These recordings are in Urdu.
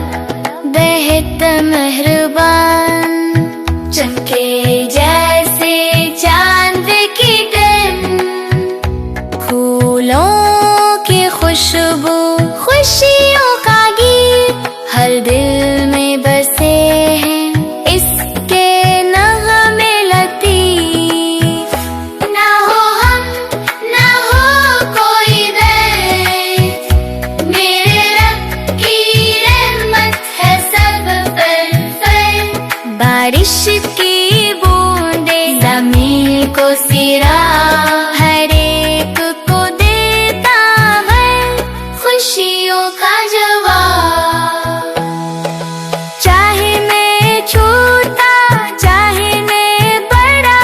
رب بہت مہربان، چمکے جیسے چاند کی دن، پھولوں کی خوشبو، خوشیوں کا گیت ہر دل میں بسے ہیں، اس کے نغمے لطیف۔ نہ ہو ہم نہ ہو کوئی درد، میرے رب کی رحمت ہے سب پر فرد۔ بارش کی بوندیں زمین کو سرا، ہر ایک کو دیتا ہے خوشیوں کا جواب۔ چاہے میں چھوٹا چاہے میں بڑا،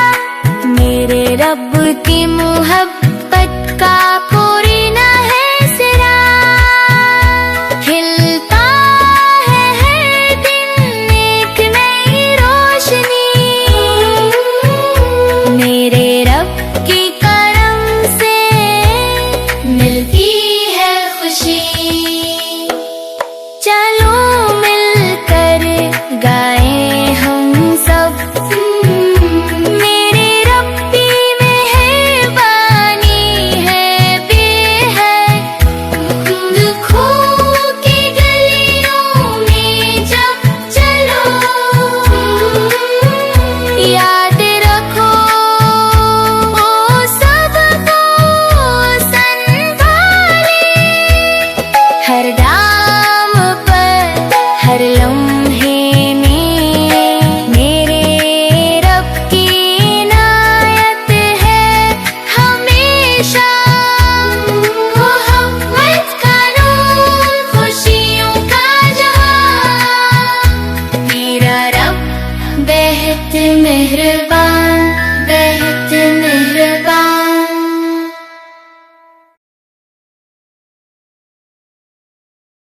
میرے رب کی محبت کا پوری نہ ہے سرا۔ کھلتا ہے ہر دن ایک نئی روشنی، میرے رب کی کرم سے ملتی ہے خوشی۔ چلو مل کر گائیں ہم سب، میرے رب کی مہربانی ہے بے حد۔ دکھوں کی گلیوں میں جب چلو، یاد رکھو وہ سب کو سنبھالے، ہر دام پر ہر لمحے میں میرے رب کی عنایت ہے ہمیشہ۔ محبت کا نور، خوشیوں کا جہاں، میرا رب بہت مہربان۔